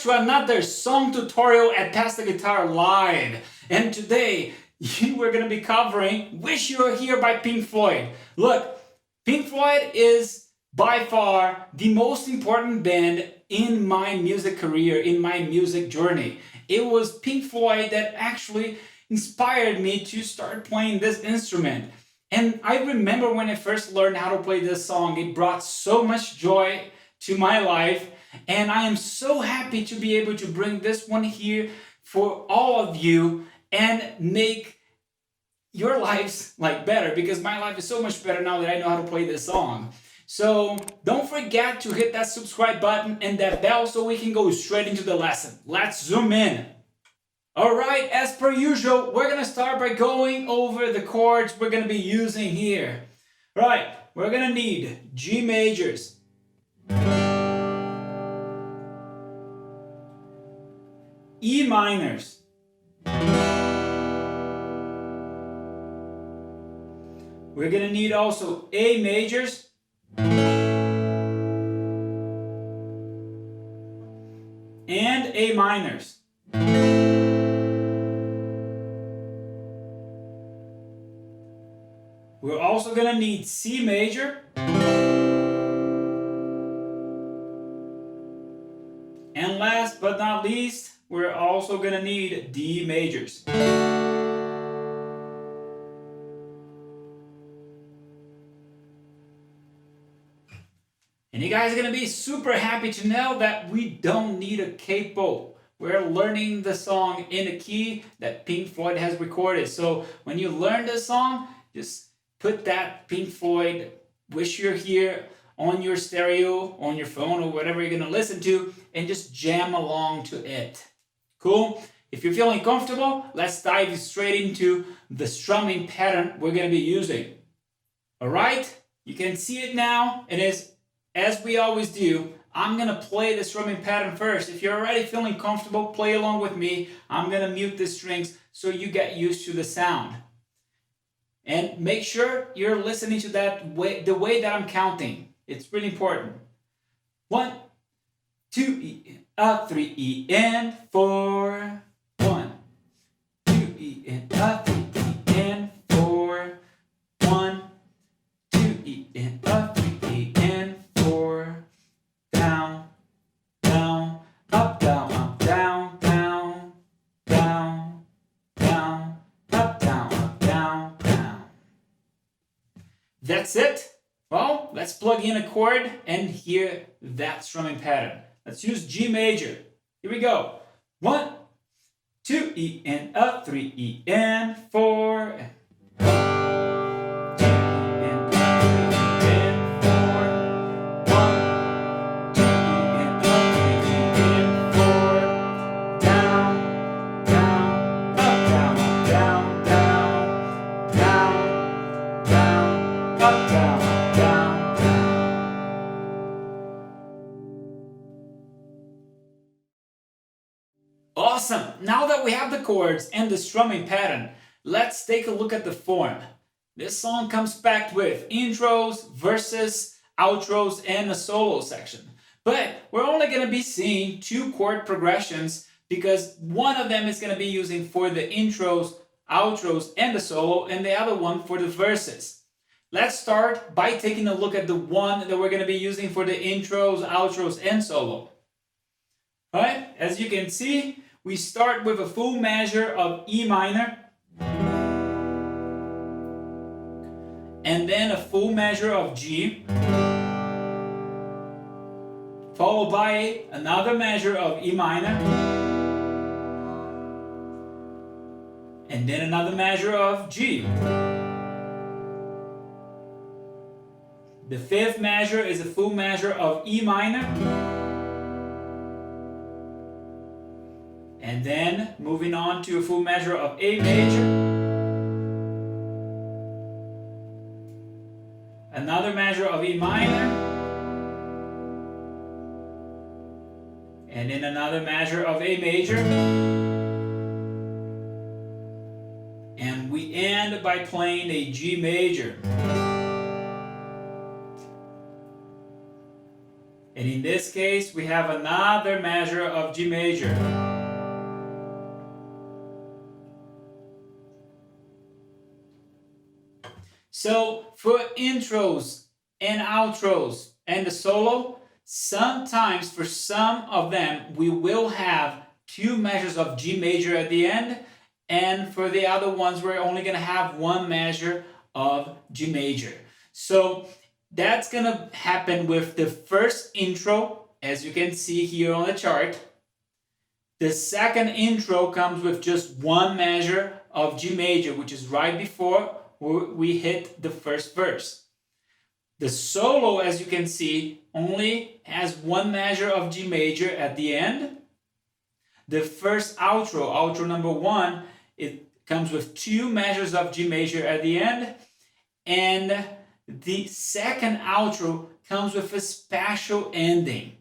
to another song tutorial at Pass the Guitar Live. And today, we're going to be covering Wish You Were Here by Pink Floyd. Look, Pink Floyd is by far the most important band in my music career, in my music journey. It was Pink Floyd that actually inspired me to start playing this instrument. And I remember when I first learned how to play this song, it brought so much joy to my life, and I am so happy to be able to bring this one here for all of you and make your lives better, because my life is so much better now that I know how to play this song. So don't forget to hit that subscribe button and that bell so we can go straight into the lesson. Let's zoom in. Alright, as per usual, we're gonna start by going over the chords we're gonna be using here. Right, we're gonna need G majors, E minors, we're gonna need also A majors, and A minors. We're also gonna need C major, and last but not least, we're also gonna need D majors. And you guys are gonna be super happy to know that we don't need a capo. We're learning the song in a key that Pink Floyd has recorded. So when you learn this song, just put that Pink Floyd Wish You're Here on your stereo, on your phone, or whatever you're gonna listen to, and just jam along to it. Cool? If you're feeling comfortable, let's dive straight into the strumming pattern we're gonna be using. Alright? You can see it now. It is, as we always do, I'm gonna play the strumming pattern first. If you're already feeling comfortable, play along with me. I'm gonna mute the strings so you get used to the sound. And make sure you're listening to that way, the way that I'm counting. It's really important. 1, 2, E, 3, E, and 4. 1, 2, E, and 3, E, and 4. 1, 2, E, and 3, E, and 4. Down, down, up, down, up, down, down, down, down, up, down, up, down, down. That's it. Well, let's plug in a chord and hear that strumming pattern. Let's use G major. Here we go. 1, 2, E, and 3, E, and 4. Awesome! Now that we have the chords and the strumming pattern, let's take a look at the form. This song comes packed with intros, verses, outros, and a solo section. But we're only going to be seeing 2 chord progressions because one of them is going to be using for the intros, outros, and the solo, and the other one for the verses. Let's start by taking a look at the one that we're going to be using for the intros, outros, and solo. Alright, as you can see, we start with a full measure of E minor, and then a full measure of G, followed by another measure of E minor, and then another measure of G. The 5th measure is a full measure of E minor, and then moving on to a full measure of A major, another measure of E minor, and then another measure of A major, and we end by playing a G major. And in this case, we have another measure of G major. So for intros and outros and the solo, sometimes for some of them, we will have 2 measures of G major at the end. And for the other ones, we're only going to have 1 measure of G major. So that's going to happen with the first intro, as you can see here on the chart. The second intro comes with just 1 measure of G major, which is right before we hit the first verse. The solo, as you can see, only has 1 measure of G major at the end. The first outro number 1, it comes with 2 measures of G major at the end. And the second outro comes with a special ending.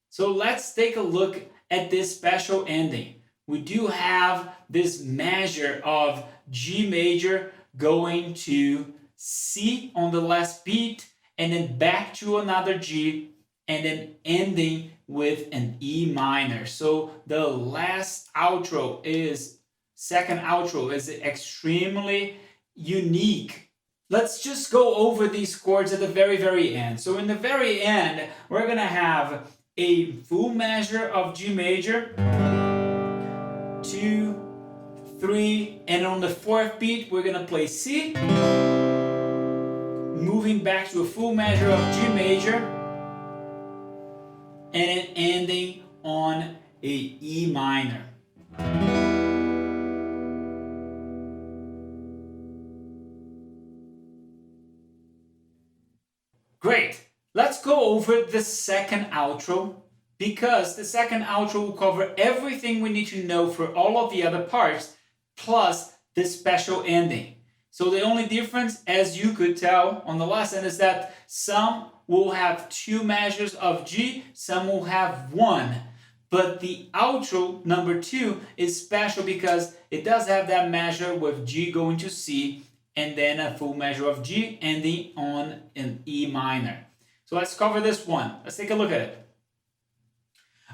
So let's take a look at this special ending. We do have this measure of G major going to C on the last beat, and then back to another G, and then ending with an E minor. So the last outro second outro is extremely unique. Let's just go over these chords at the very, very end. So in the very end, we're gonna have a full measure of G major, 2, 3, and on the 4th beat, we're gonna play C, moving back to a full measure of G major, and then ending on a E minor. Great. Let's go over the second outro, because the second outro will cover everything we need to know for all of the other parts, plus the special ending. So the only difference, as you could tell on the lesson, is that some will have 2 measures of G, some will have 1. But the outro number 2 is special because it does have that measure with G going to C, and then a full measure of G ending on an E minor. So let's cover this one. Let's take a look at it.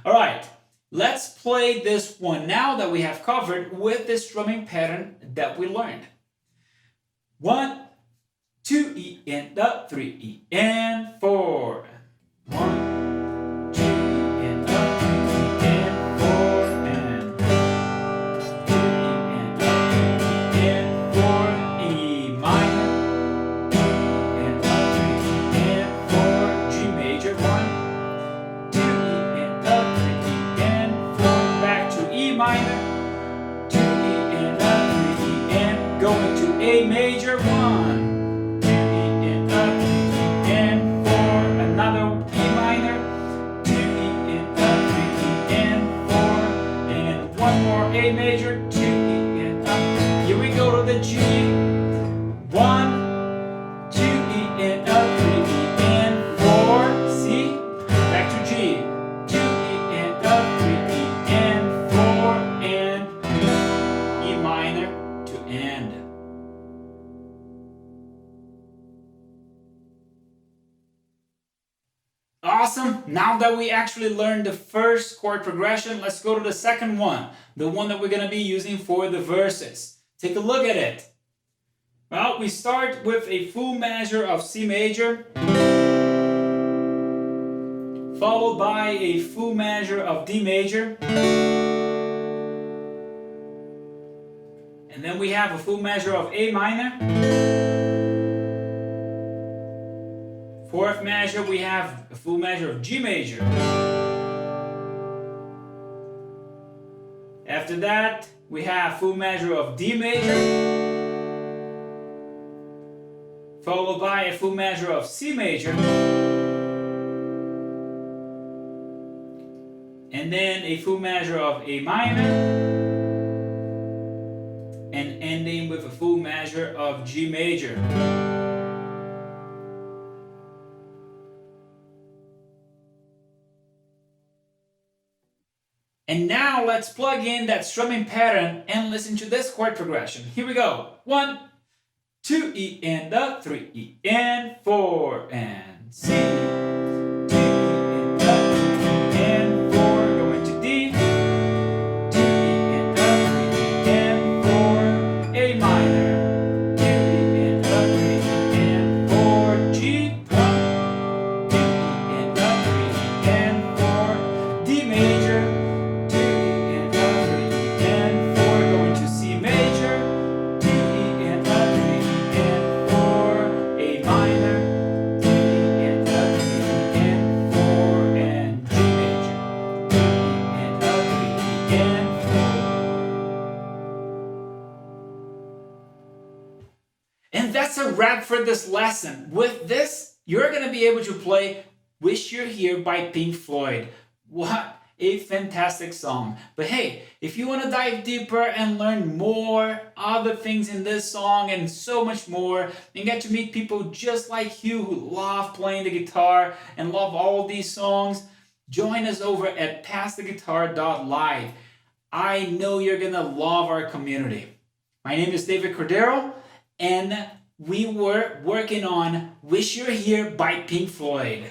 All right, let's play this one now that we have covered with the strumming pattern that we learned. 1, 2, E and up, 3, E and 4. 1, 2, E and up, 3, E and 4, and 2, E and up, 3, E and 4, E minor, and up, 3, E and 4, G major, 1, 2, E and up, 3, E and 4, back to E minor, 2, E and up, 3, E and going to A major, 1, 2, E and up, 3, E and 4, another E minor, 2, E and up, 3, E and 4, and then 1 more A major, 2, E and up. Here we go to the G, 1, 2, E and up, 3, E and 4, C, back to G, 2, E and up, 3, E and 4, and E minor to end. Awesome. Now that we actually learned the first chord progression, let's go to the second one, the one that we're going to be using for the verses. Take a look at it. Well, we start with a full measure of C major, followed by a full measure of D major, and then we have a full measure of A minor. 4th measure, we have a full measure of G major. After that, we have full measure of D major, followed by a full measure of C major, and then a full measure of A minor, and ending with a full measure of G major. And now let's plug in that strumming pattern and listen to this chord progression. Here we go. 1, 2, E and up, 3, E and 4, and C, 2, E and And that's a wrap for this lesson. With this, you're going to be able to play Wish You're Here by Pink Floyd. What a fantastic song. But hey, if you want to dive deeper and learn more other things in this song and so much more, and get to meet people just like you who love playing the guitar and love all these songs, join us over at passtheguitar.live. I know you're going to love our community. My name is David Cordero, and we were working on Wish You're Here by Pink Floyd.